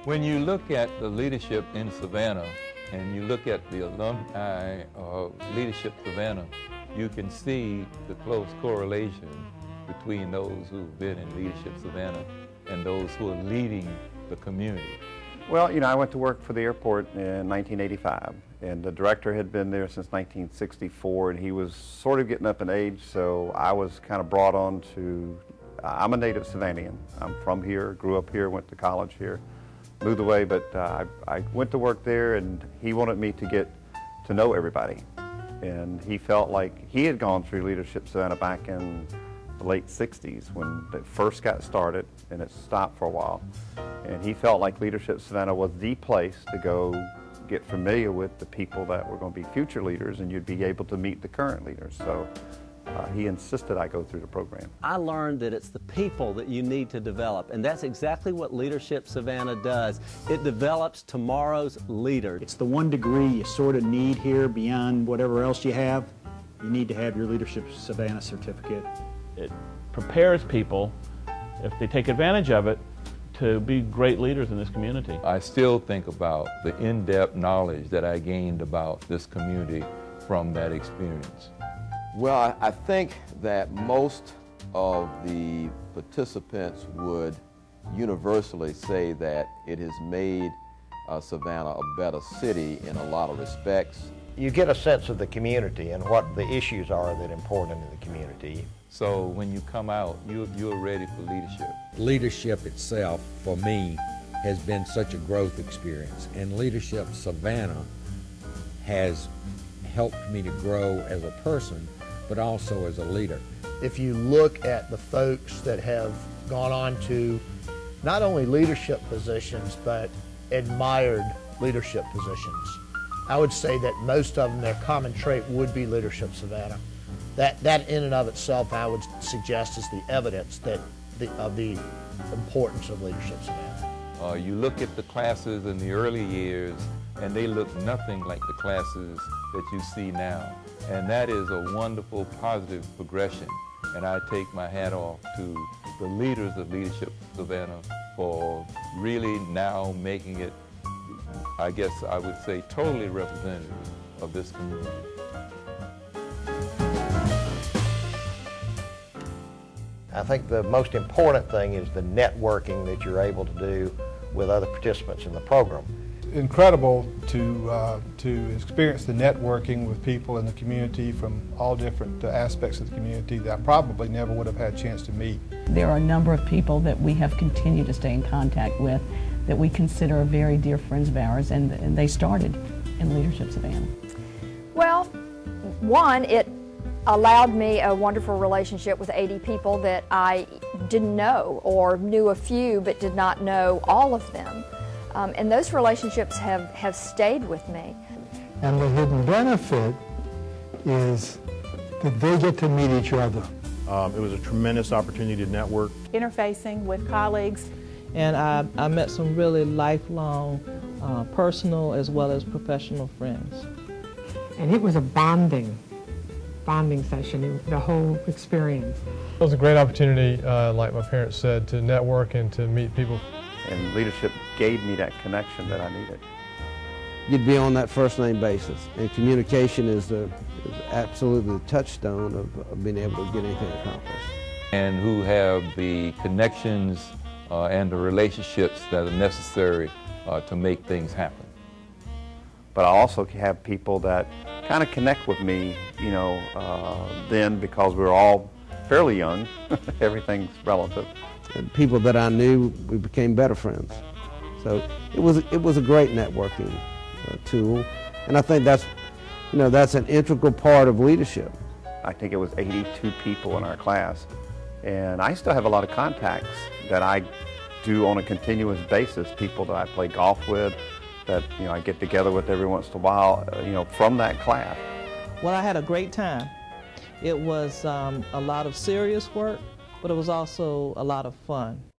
When you look at the leadership in Savannah and you look at the alumni of Leadership Savannah, you can see the close correlation between those who've been in Leadership Savannah and those who are leading the community. Well, I went to work for the airport in 1985, and the director had been there since 1964, and he was sort of getting up in age, so I was kind of brought on to, I'm a native Savannian. I'm from here, grew up here, went to college here, moved away, but I went to work there, and he wanted me to get to know everybody. And he felt like he had gone through Leadership Savannah back in the late 60s when it first got started, and it stopped for a while. And he felt like Leadership Savannah was the place to go get familiar with the people that were going to be future leaders, and you'd be able to meet the current leaders. So he insisted I go through the program. I learned that it's the people that you need to develop, and that's exactly what Leadership Savannah does. It develops tomorrow's leader. It's the one degree you sort of need here beyond whatever else you have. You need to have your Leadership Savannah certificate. It prepares people, if they take advantage of it, to be great leaders in this community. I still think about the in-depth knowledge that I gained about this community from that experience. Well, I think that most of the participants would universally say that it has made Savannah a better city in a lot of respects. You get a sense of the community and what the issues are that are important in the community. So when you come out, you're ready for leadership. Leadership itself, for me, has been such a growth experience, and Leadership Savannah has helped me to grow as a person, but also as a leader. If you look at the folks that have gone on to not only leadership positions, but admired leadership positions, I would say that most of them, their common trait would be Leadership Savannah. That in and of itself, I would suggest, is the evidence of the importance of Leadership Savannah. You look at the classes in the early years, and they look nothing like the classes that you see now. And that is a wonderful, positive progression. And I take my hat off to the leaders of Leadership Savannah for really now making it, I guess I would say, totally representative of this community. I think the most important thing is the networking that you're able to do with other participants in the program. Incredible to experience the networking with people in the community from all different aspects of the community that I probably never would have had a chance to meet. There are a number of people that we have continued to stay in contact with that we consider very dear friends of ours, and they started in Leadership Savannah. Well, one, it allowed me a wonderful relationship with 80 people that I didn't know, or knew a few but did not know all of them. And those relationships have stayed with me. And the hidden benefit is that they get to meet each other. It was a tremendous opportunity to network. Interfacing with colleagues, and I met some really lifelong personal as well as professional friends. And it was a bonding session, the whole experience. It was a great opportunity, like my parents said, to network and to meet people. And leadership gave me that connection that I needed. You'd be on that first name basis, and communication is absolutely the touchstone of being able to get anything accomplished. And who have the connections and the relationships that are necessary to make things happen. But I also have people that kind of connect with me, then, because we're all fairly young. Everything's relative. And people that I knew, we became better friends. So it was a great networking tool, and I think that's an integral part of leadership. I think it was 82 people in our class, and I still have a lot of contacts that I do on a continuous basis. People that I play golf with, that I get together with every once in a while, from that class. Well, I had a great time. It was a lot of serious work, but it was also a lot of fun.